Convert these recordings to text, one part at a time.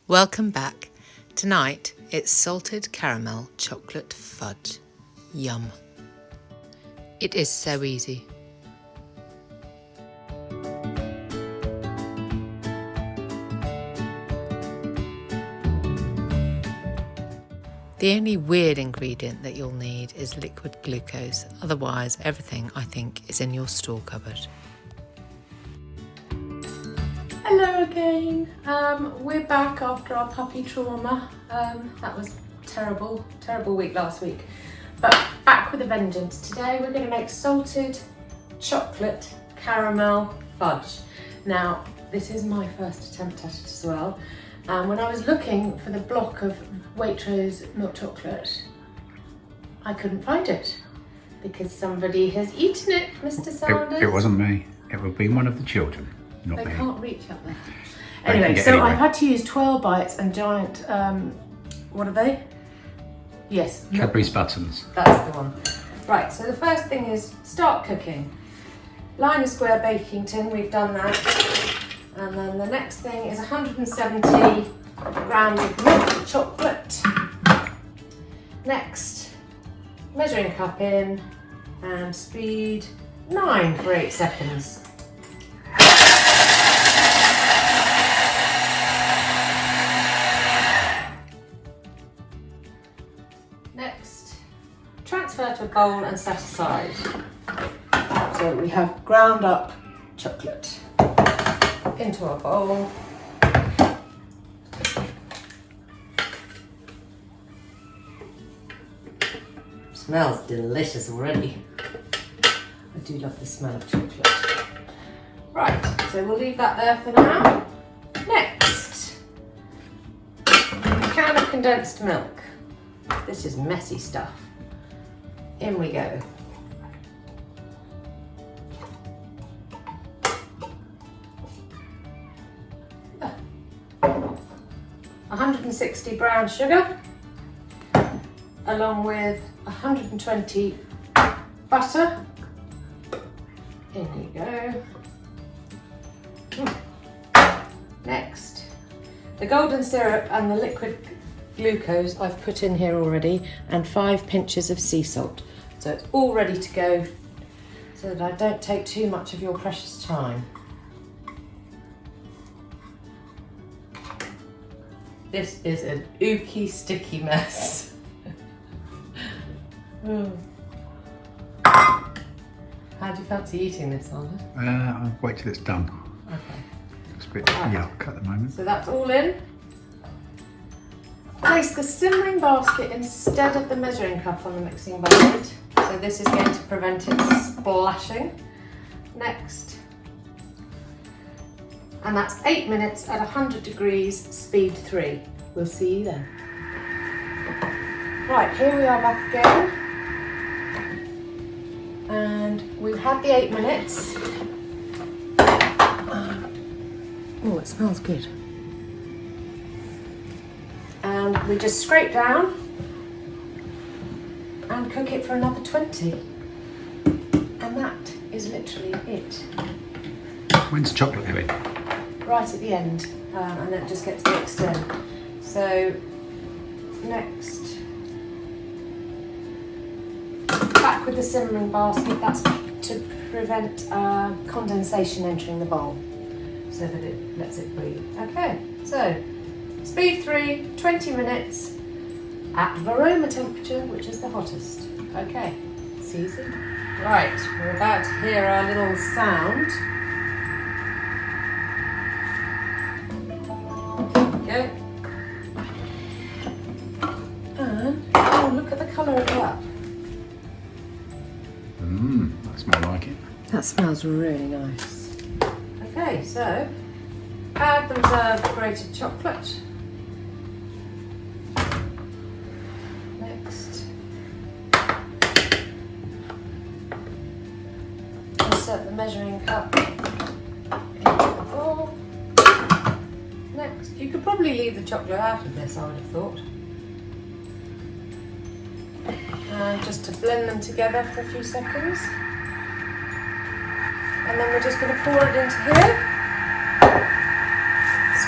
Welcome back. Tonight it's salted caramel chocolate fudge. Yum. It is so easy. The only weird ingredient that you'll need is liquid glucose. Otherwise, everything, I think, is in your store cupboard. Hello again. We're back after our puppy trauma. That was terrible week last week. But back with a vengeance. Today we're going to make salted chocolate caramel fudge. Now, this is my first attempt at it as well. When I was looking for the block of Waitrose milk chocolate, I couldn't find it because somebody has eaten it, Mr. Sanders. It wasn't me. It would be one of the children, not me. They can't reach up there. Anyway, so I've had to use 12 bites and giant, what are they? Yes. Cadbury's buttons. That's the one. Right, so the first thing is start cooking. Line a square baking tin, we've done that. And then the next thing is 170 grams of milk chocolate. Next, measuring cup in and speed 9 for 8 seconds. Next, transfer to a bowl and set aside. So we have ground up chocolate into our bowl. Smells delicious already. I do love the smell of chocolate. Right, so we'll leave that there for now. Next, a can of condensed milk. This is messy stuff. In we go. Ah. 160 brown sugar, along with 120 butter. In you go. Next, the golden syrup and the liquid glucose I've put in here already, and 5 pinches of sea salt. So it's all ready to go so that I don't take too much of your precious time. This is an ooky, sticky mess. How do you fancy eating this, Sanders? I'll wait till it's done. Okay. It's a bit yuck at the moment. So that's all in. Place the simmering basket instead of the measuring cup on the mixing bowl lid. So this is going to prevent it splashing. Next. And that's 8 minutes at 100 degrees, speed 3. We'll see you then. Right, here we are back again. And we've had the 8 minutes. Oh, it smells good. And we just scrape down and cook it for another 20. And that is literally it. When's the chocolate going? Right at the end, and then it just gets mixed in. So, next, back with the simmering basket. That's to prevent condensation entering the bowl, so that it lets it breathe. Okay, so speed 3, 20 minutes at Varoma temperature, which is the hottest. Okay, it's easy. Right, we're about to hear our little sound. Go. And, oh, look at the colour of that. That's more like it. That smells really nice. Okay, so add the reserved grated chocolate. Next, insert the measuring cup into the bowl. Next, you could probably leave the chocolate out of this, I would have thought. And just to blend them together for a few seconds. And then we're just going to pour it into here.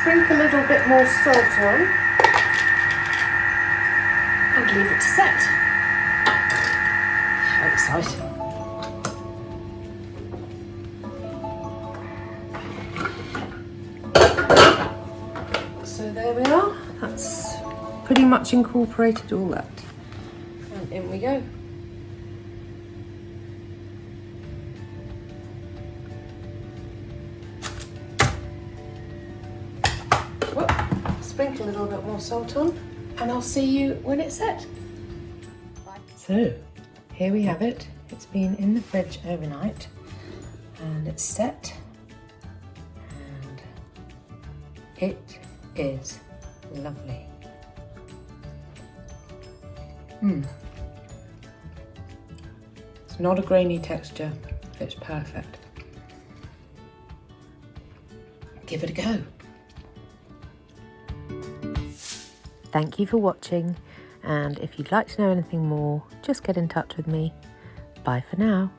sprinkle a little bit more salt on and leave it to set. How exciting. So there we are. That's pretty much incorporated all that. And in we go. Whoop. Sprinkle a little bit more salt on, and I'll see you when it's set. So, here we have it. It's been in the fridge overnight, and it's set, and it is lovely. It's not a grainy texture, it's perfect. Give it a go. Thank you for watching, and if you'd like to know anything more, just get in touch with me. Bye for now.